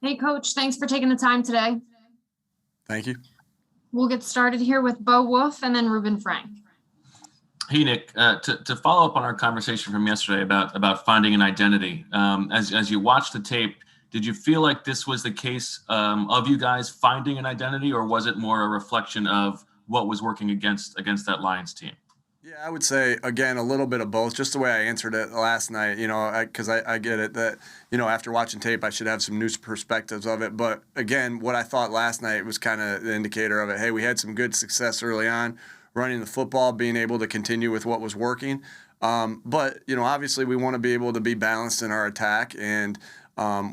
Hey, Coach, thanks for taking the time today. Thank you. We'll get started here with Bo Wolf and then Ruben Frank. Hey, Nick, to follow up on our conversation from yesterday about finding an identity, as you watched the tape, did you feel like this was the case of you guys finding an identity, or was it more a reflection of what was working against that Lions team? Yeah, I would say, again, a little bit of both, just the way I answered it last night, because I get it that, after watching tape, I should have some new perspectives of it. But, again, what I thought last night was kind of the indicator of it. Hey, we had some good success early on running the football, being able to continue with what was working. But, obviously we want to be able to be balanced in our attack and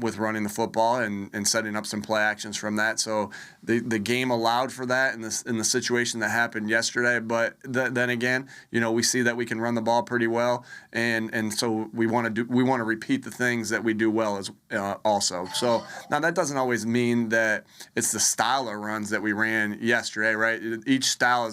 with running the football and setting up some play actions from that. So the game allowed for that in the situation that happened yesterday. But then again, we see that we can run the ball pretty well, and so we want to repeat the things that we do well as also. So now that doesn't always mean that it's the style of runs that we ran yesterday, right? Each style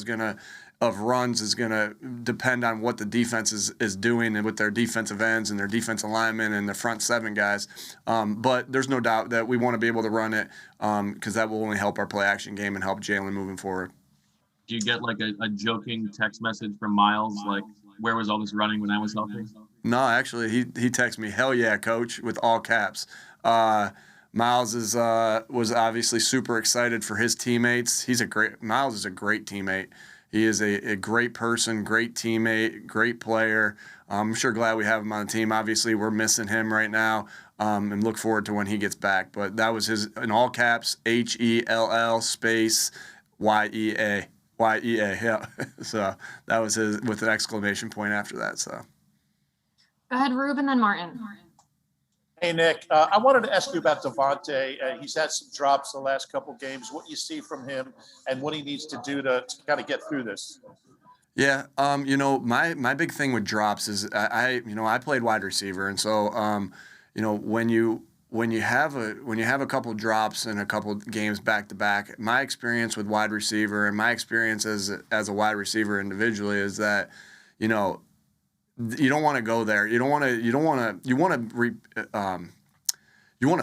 of runs is going to depend on what the defense is doing and with their defensive ends and their defensive linemen and the front seven guys. But there's no doubt that we want to be able to run it because that will only help our play action game and help Jalen moving forward. Do you get like a joking text message from Miles, like, where was all this running when I was healthy? No, actually, he texted me, "Hell yeah, coach," with all caps. Miles was obviously super excited for his teammates. Miles is a great teammate. He is a great person, great teammate, great player. I'm sure glad we have him on the team. Obviously, we're missing him right now and look forward to when he gets back. But that was his, in all caps, HELL space YEA. YEA, yeah. So that was his with an exclamation point after that. So Go ahead, Ruben, then Martin. Hey, Nick, I wanted to ask you about Devontae. He's had some drops the last couple games. What you see from him and what he needs to do to kind of get through this? Yeah, my big thing with drops is I played wide receiver, and so when you have a couple drops in a couple games back to back, my experience with wide receiver and my experience as a wide receiver individually is that you don't want to go there. You want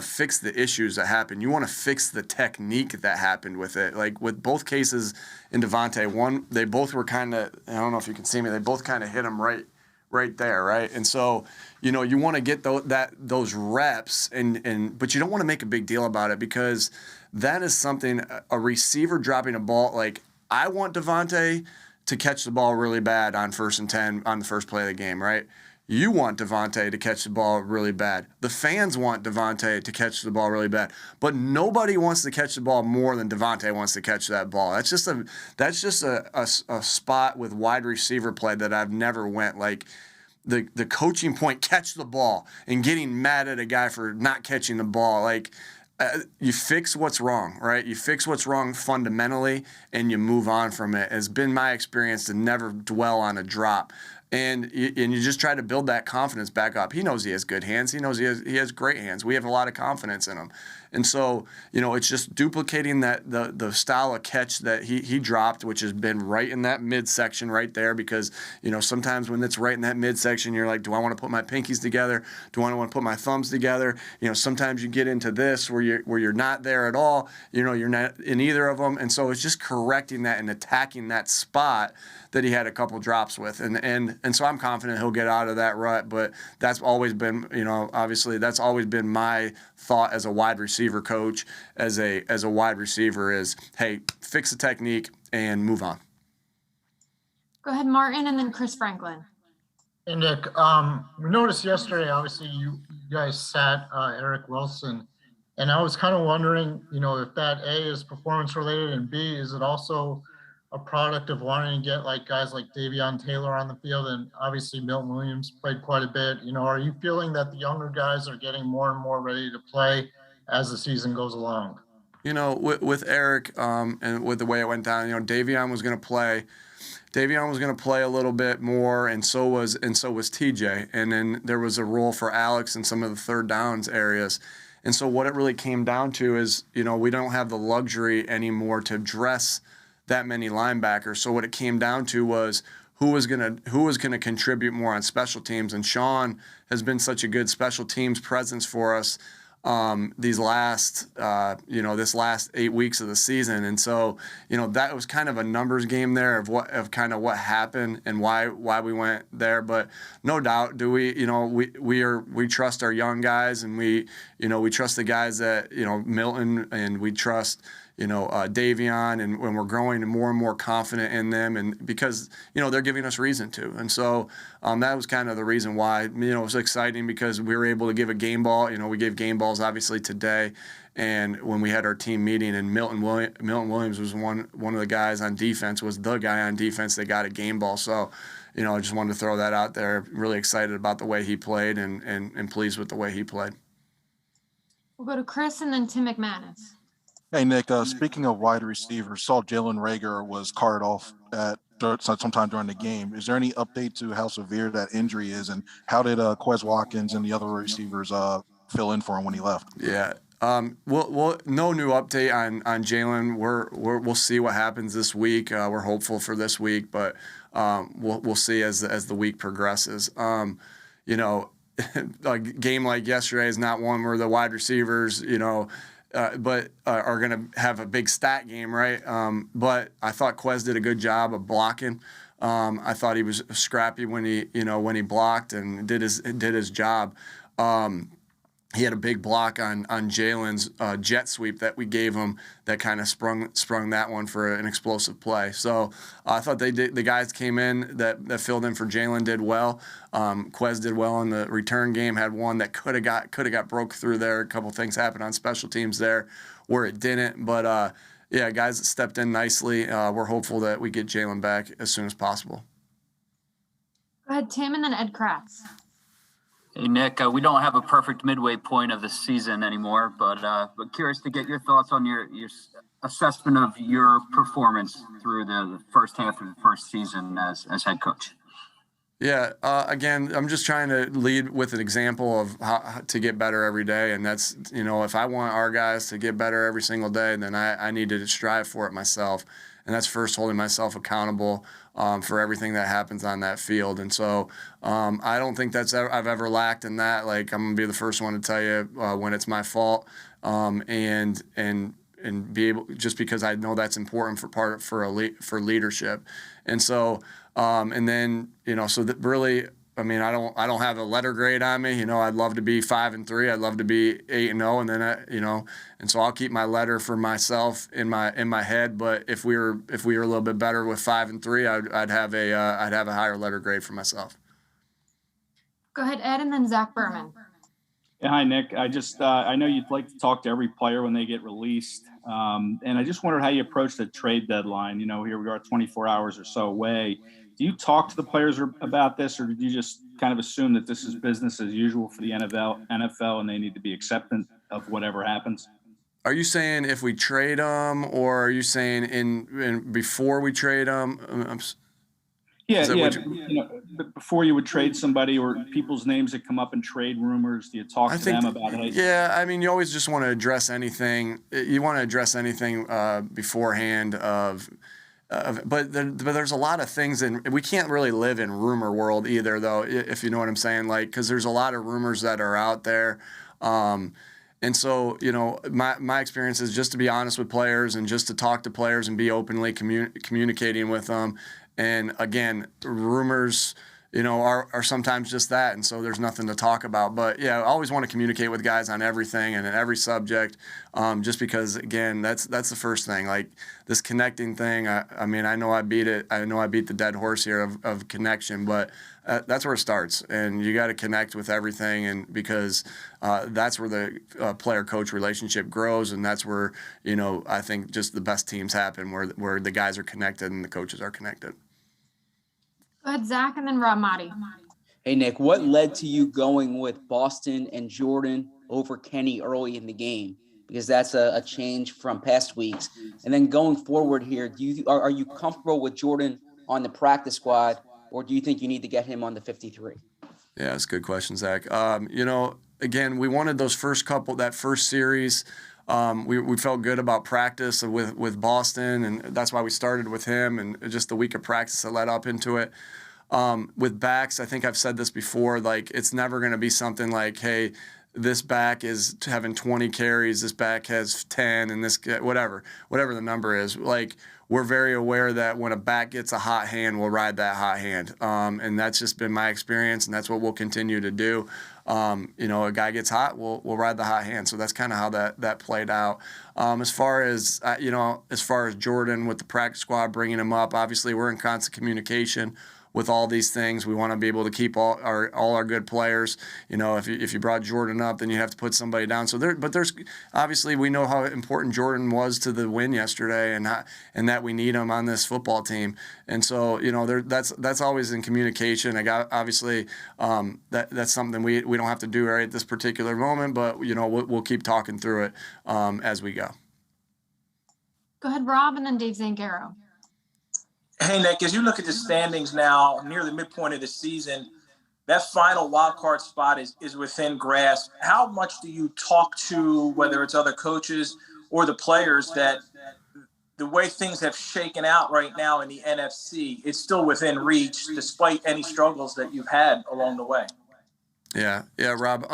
to fix the issues that happen. You want to fix the technique that happened with it. Like with both cases in Devontae, they both were kind of, I don't know if you can see me, they both kind of hit him right there, right? And so, you want to get those reps but you don't want to make a big deal about it because that is something, a receiver dropping a ball, like I want Devontae to catch the ball really bad on 1st and 10 on the first play of the game, right? You want Devontae to catch the ball really bad. The fans want Devontae to catch the ball really bad. But nobody wants to catch the ball more than Devontae wants to catch that ball. That's just a spot with wide receiver play that I've never went. Like the coaching point, catch the ball, and getting mad at a guy for not catching the ball. Like you fix what's wrong, right? You fix what's wrong fundamentally, and you move on from it. It's been my experience to never dwell on a drop. And you just try to build that confidence back up. He knows he has good hands. He knows he has great hands. We have a lot of confidence in him. And so, it's just duplicating the style of catch that he dropped, which has been right in that midsection right there because, sometimes when it's right in that midsection, you're like, do I want to put my pinkies together? Do I want to put my thumbs together? Sometimes you get into this where you're not there at all. You're not in either of them. And so it's just correcting that and attacking that spot that he had a couple drops with. And so I'm confident he'll get out of that rut, but that's always been, obviously that's always been my thought as a wide receiver coach, as a wide receiver is, hey, fix the technique and move on. Go ahead, Martin, and then Chris Franklin. Hey, Nick, we noticed yesterday, obviously, you guys sat Eric Wilson, and I was kind of wondering, if that A is performance related and B, is it also a product of wanting to get guys like Davion Taylor on the field, and obviously Milton Williams played quite a bit. Are you feeling that the younger guys are getting more and more ready to play as the season goes along? With Eric and with the way it went down, Davion was going to play. Davion was going to play a little bit more, and so was TJ. And then there was a role for Alex in some of the third downs areas. And so what it really came down to is, we don't have the luxury anymore to dress that many linebackers. So what it came down to was who was gonna contribute more on special teams. And Sean has been such a good special teams presence for us these last, this last 8 weeks of the season. And so, that was kind of a numbers game there of kind of what happened and why we went there. But no doubt, we trust our young guys, and we trust the guys that, Milton, and we trust, Davion, and when we're growing and more confident in them, and because, they're giving us reason to. And so that was kind of the reason why, it was exciting, because we were able to give a game ball. We gave game balls obviously today. And when we had our team meeting, and Milton Williams was one of the guys on defense, was the guy on defense that got a game ball. So, I just wanted to throw that out there. Really excited about the way he played, and pleased with the way he played. We'll go to Chris and then Tim McManus. Hey, Nick, speaking of wide receivers, saw Jalen Rager was carted off sometime during the game. Is there any update to how severe that injury is, and how did Quez Watkins and the other receivers fill in for him when he left? Yeah. Well, no new update on Jalen. We'll see what happens this week. We're hopeful for this week, but we'll see as the week progresses. A game like yesterday is not one where the wide receivers, but are going to have a big stat game, right? But I thought Quez did a good job of blocking. I thought he was scrappy when he blocked and did his job. He had a big block on Jalen's jet sweep that we gave him that kind of sprung that one for an explosive play. So I thought the guys came in that filled in for Jalen did well. Quez did well in the return game, had one that could have got broke through there. A couple things happened on special teams there where it didn't. But guys stepped in nicely. We're hopeful that we get Jalen back as soon as possible. Go ahead, Tim, and then Ed Kratz. Hey, Nick, we don't have a perfect midway point of the season anymore, but curious to get your thoughts on your assessment of your performance through the first half of the first season as head coach. Yeah, again, I'm just trying to lead with an example of how to get better every day. And that's, if I want our guys to get better every single day, then I need to strive for it myself. And that's first holding myself accountable for everything that happens on that field. And so I don't think I've ever lacked in that. Like, I'm going to be the first one to tell you when it's my fault, and be able, just because I know that's important for leadership. And so and then, so that really, I mean, I don't have a letter grade on me. I'd love to be 5-3. I'd love to be 8-0, and then and so I'll keep my letter for myself in my head. But if we were a little bit better with 5-3, I'd have a higher letter grade for myself. Go ahead, Ed, and then Zach Berman. Yeah, hi, Nick. I know you'd like to talk to every player when they get released, and I just wondered how you approach the trade deadline. Here we are 24 hours or so away. Do you talk to the players about this, or did you just kind of assume that this is business as usual for the NFL and they need to be acceptant of whatever happens? Are you saying if we trade them, or are you saying in before we trade them? Before you would trade somebody, or people's names that come up in trade rumors, do you talk to them about it? Yeah, I mean, you always just want to address anything. You want to address anything beforehand but there's a lot of things, and we can't really live in rumor world either, though, if you know what I'm saying, like, because there's a lot of rumors that are out there. And so, my experience is just to be honest with players and just to talk to players and be openly communicating with them. And again, rumors, are sometimes just that. And so there's nothing to talk about. But yeah, I always want to communicate with guys on everything and in every subject, just because, again, that's the first thing. Like, this connecting thing, I mean, I know I beat it. I know I beat the dead horse here of connection, but that's where it starts. And you got to connect with everything, and because that's where the player-coach relationship grows, and that's where, I think just the best teams happen, where the guys are connected and the coaches are connected. Go ahead, Zach, and then Rob Motti. Hey, Nick, what led to you going with Boston and Jordan over Kenny early in the game? Because that's a change from past weeks. And then going forward here, are you comfortable with Jordan on the practice squad, or do you think you need to get him on the 53? Yeah, that's a good question, Zach. Again, we wanted that first series. We felt good about practice with Boston, and that's why we started with him, and just the week of practice that led up into it. With backs, I think I've said this before, like, it's never going to be something like, hey, this back is having 20 carries, this back has 10, and this whatever the number is. Like, we're very aware that when a back gets a hot hand, we'll ride that hot hand, and that's just been my experience, and that's what we'll continue to do. A guy gets hot, we'll ride the hot hand. So that's kind of how that played out. As far as Jordan with the practice squad, bringing him up, obviously we're in constant communication with all these things. We want to be able to keep all our good players. If you brought Jordan up, then you have to put somebody down. So there's obviously, we know how important Jordan was to the win yesterday, and that we need him on this football team. And so that's always in communication. Obviously that's something we don't have to do right at this particular moment, but we'll keep talking through it as we go. Go ahead, Rob, and then Dave Zangaro. Hey, Nick, as you look at the standings now, near the midpoint of the season, that final wild card spot is within grasp. How much do you talk to, whether it's other coaches or the players, that the way things have shaken out right now in the NFC, it's still within reach despite any struggles that you've had along the way? Yeah, Rob.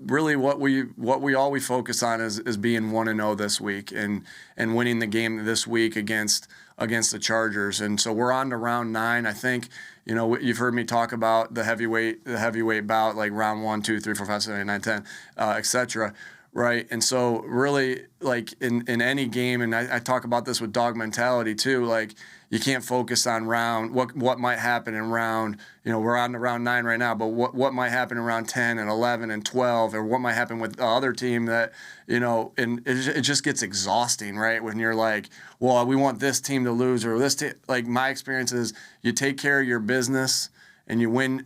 Really, what we always focus on is being 1-0 this week and winning the game this week against the Chargers. And so we're on to round 9. I think you've heard me talk about the heavyweight bout, like round 1, 2, 3, 4, 5, 7, 8, 9, 10, etc. Right. And so really, like in any game, and I talk about this with dog mentality too, like you can't focus on what might happen in round, we're on to round 9 right now, but what might happen in round 10 and 11 and 12, or what might happen with the other team that, and it just gets exhausting, right? When you're like, well, we want this team to lose, or this team. Like, my experience is you take care of your business and you win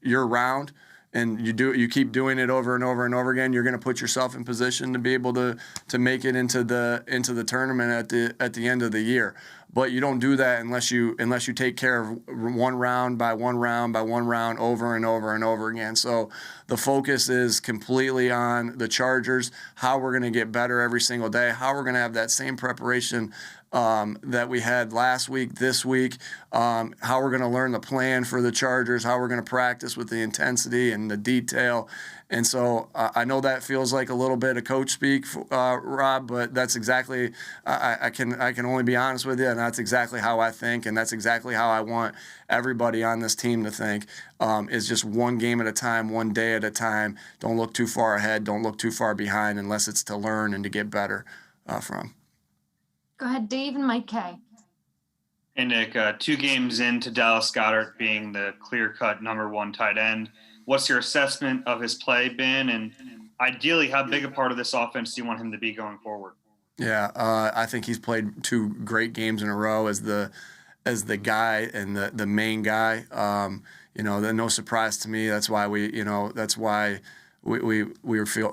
your round, and you keep doing it over and over and over again, you're going to put yourself in position to be able to make it into the tournament at the end of the year. But you don't do that unless you take care of one round by one round over and over and over again. So the focus is completely on the Chargers, how we're going to get better every single day, how we're going to have that same preparation that we had last week, this week, how we're going to learn the plan for the Chargers, how we're going to practice with the intensity and the detail. And so I know that feels like a little bit of coach speak, Rob, but that's exactly, I can only be honest with you, and that's exactly how I think, and that's exactly how I want everybody on this team to think, is just one game at a time, one day at a time. Don't look too far ahead, don't look too far behind, unless it's to learn and to get better from. Go ahead, Dave and Mike K. Hey, Nick, 2 games into Dallas Goedert being the clear-cut number 1 tight end, what's your assessment of his play been? And ideally, how big a part of this offense do you want him to be going forward? Yeah, I think he's played 2 great games in a row as the guy and the main guy. No surprise to me. That's why we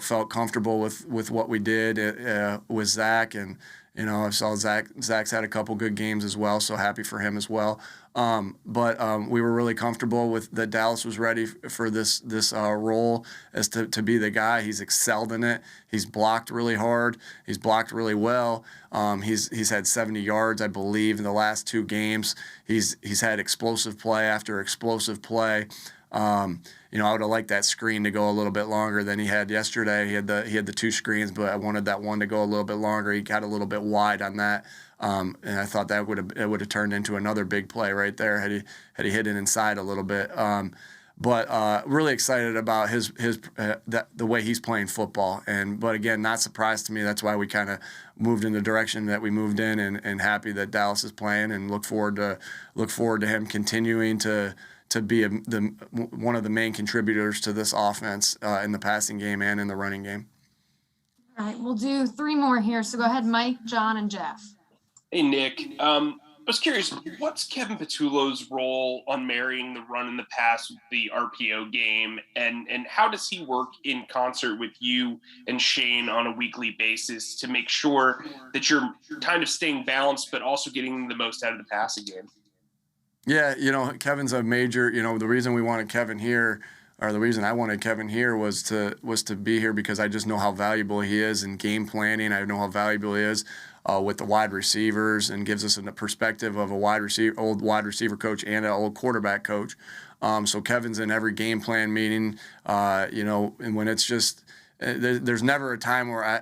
felt comfortable with what we did with Zach. And I saw Zach's had a couple good games as well, so happy for him as well. But we were really comfortable with that Dallas was ready for this role as to be the guy. He's excelled in it. He's blocked really hard. He's blocked really well. He's had 70 yards, I believe, in the last 2 games. He's had explosive play after explosive play. I would have liked that screen to go a little bit longer than he had yesterday. He had the 2 screens, but I wanted that one to go a little bit longer. He got a little bit wide on that, and I thought that would have turned into another big play right there had he hit it inside a little bit. But really excited about the way he's playing football, but again, not surprised to me. That's why we kind of moved in the direction that we moved in, and happy that Dallas is playing, and look forward to him continuing to be one of the main contributors to this offense in the passing game and in the running game. All right, we'll do 3 more here. So go ahead, Mike, John, and Jeff. Hey, Nick. I was curious, what's Kevin Patullo's role on marrying the run and the pass with the RPO game, and how does he work in concert with you and Shane on a weekly basis to make sure that you're kind of staying balanced but also getting the most out of the passing game? Yeah, Kevin's a major, the reason we wanted Kevin here, or the reason I wanted Kevin here was to be here because I just know how valuable he is in game planning. I know how valuable he is with the wide receivers and gives us a perspective of a old wide receiver coach and an old quarterback coach. So Kevin's in every game plan meeting, and when it's just, there's never a time where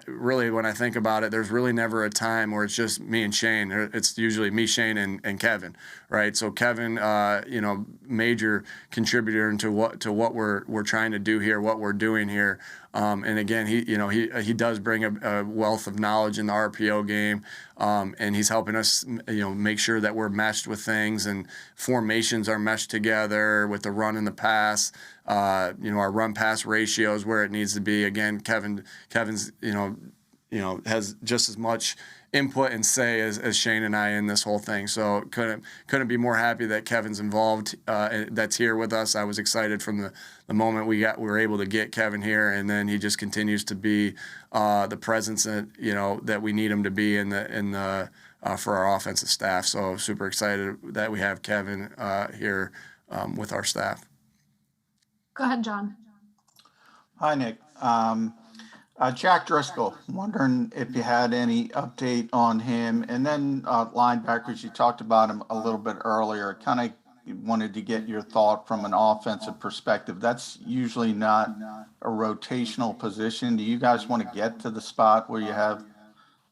when I think about it, there's really never a time where it's just me and Shane. It's usually me, Shane, and Kevin, right? So Kevin, major contributor into what we're trying to do here, what we're doing here. And again, he does bring a wealth of knowledge in the RPO game, and he's helping us, make sure that we're meshed with things and formations are meshed together with the run and the pass. Our run pass ratio is where it needs to be. Again, Kevin's has just as much input and say as Shane and I in this whole thing. So couldn't be more happy that Kevin's involved. That's here with us. I was excited from the moment we were able to get Kevin here, and then he just continues to be the presence that we need him to be for our offensive staff. So super excited that we have Kevin here with our staff. Go ahead, John. Hi, Nick. Jack Driscoll, wondering if you had any update on him. And then linebackers, you talked about him a little bit earlier. Kind of wanted to get your thought from an offensive perspective. That's usually not a rotational position. Do you guys want to get to the spot where you have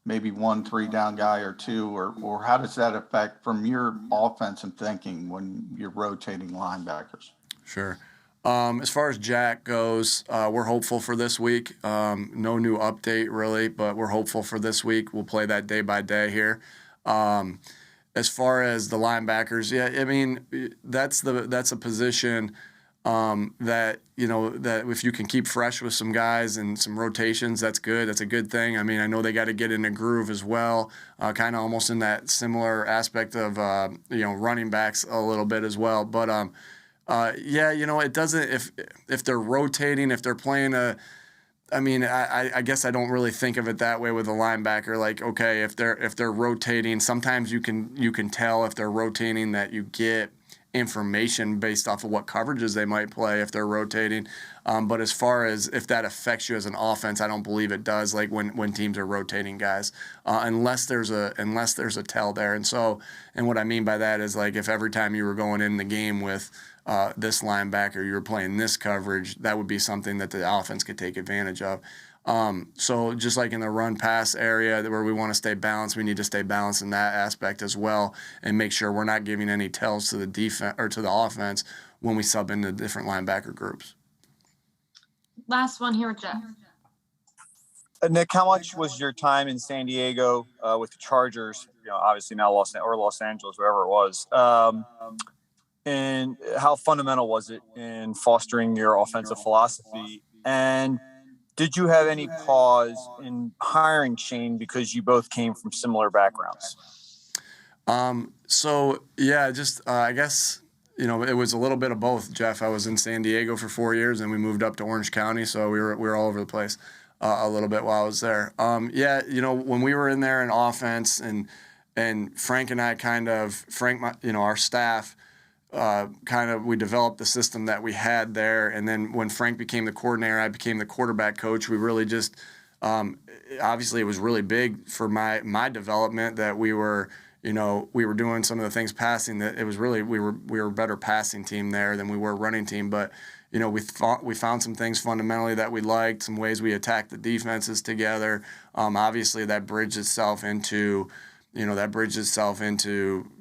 maybe 1 3-down guy or 2, or how does that affect from your offensive thinking when you're rotating linebackers? Sure. As far as Jack goes, we're hopeful for this week. No new update really, but we're hopeful for this week. We'll play that day by day here. As far as the linebackers, yeah, I mean that's a position that if you can keep fresh with some guys and some rotations, that's good. That's a good thing. I mean, I know they got to get in a groove as well, kind of almost in that similar aspect of running backs a little bit as well, but. It doesn't, if they're rotating, if they're playing I guess I don't really think of it that way with a linebacker. Like, okay, if they're rotating, sometimes you can tell if they're rotating that you get information based off of what coverages they might play if they're rotating. But as far as if that affects you as an offense, I don't believe it does. Like when teams are rotating guys, unless there's a tell there. And what I mean by that is like if every time you were going in the game with this linebacker, you were playing this coverage, that would be something that the offense could take advantage of. So just like in the run pass area where we want to stay balanced, we need to stay balanced in that aspect as well and make sure we're not giving any tells to the defense or to the offense when we sub into different linebacker groups. Last one here with Jeff. Nick, how much was your time in San Diego with the Chargers? Obviously now Los Angeles, wherever it was. And how fundamental was it in fostering your offensive philosophy? And did you have any pause in hiring Shane because you both came from similar backgrounds? I guess, it was a little bit of both, Jeff. I was in San Diego for 4 years and we moved up to Orange County. So we were all over the place a little bit while I was there. When we were in there in offense and Frank and I our staff, we developed the system that we had there. And then when Frank became the coordinator, I became the quarterback coach. We really just, obviously it was really big for my development that we were doing some of the things passing that it was really, we were a better passing team there than we were a running team. But, we found some things fundamentally that we liked, some ways we attacked the defenses together. Obviously that bridged itself into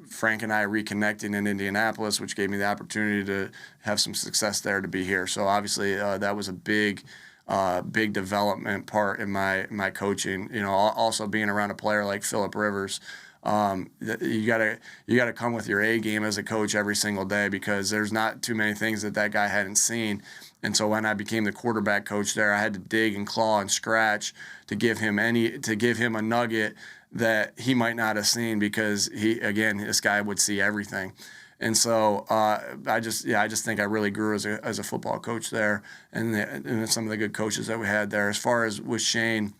Frank and I reconnecting in Indianapolis, which gave me the opportunity to have some success there to be here. So obviously that was a big development part in my coaching. Also being around a player like Phillip Rivers, you gotta come with your A game as a coach every single day because there's not too many things that guy hadn't seen. And so when I became the quarterback coach there, I had to dig and claw and scratch to give him a nugget that he might not have seen because this guy would see everything. And so I just think I really grew as a football coach there and some of the good coaches that we had there. As far as with Shane,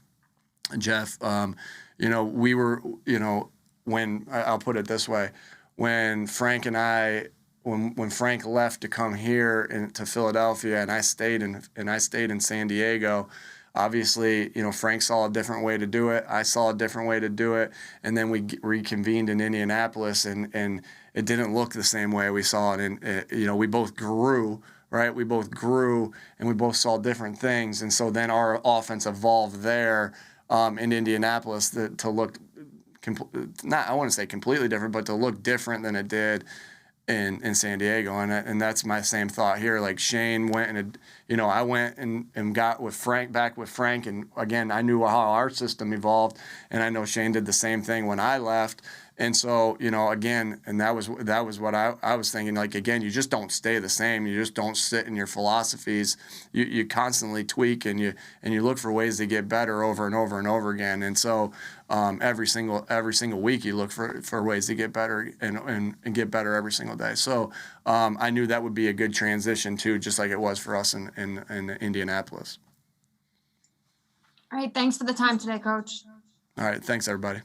Jeff, we were, when I'll put it this way, when Frank and I, when Frank left to come here to Philadelphia and I stayed in San Diego, obviously, Frank saw a different way to do it. I saw a different way to do it. And then we reconvened in Indianapolis, and it didn't look the same way we saw it. And, we both grew, right? We both grew and we both saw different things. And so then our offense evolved there in Indianapolis to look, not, I want to say completely different, but to look different than it did in San Diego. And that's my same thought here. Like Shane went and, I went and got back with Frank. And again, I knew how our system evolved, and I know Shane did the same thing when I left. And so, again, and that was what I was thinking. Like, again, you just don't stay the same. You just don't sit in your philosophies. You constantly tweak, and you look for ways to get better over and over and over again. And so every single week you look for ways to get better and get better every single day. So I knew that would be a good transition too, just like it was for us in Indianapolis. All right. Thanks for the time today, Coach. All right. Thanks, everybody.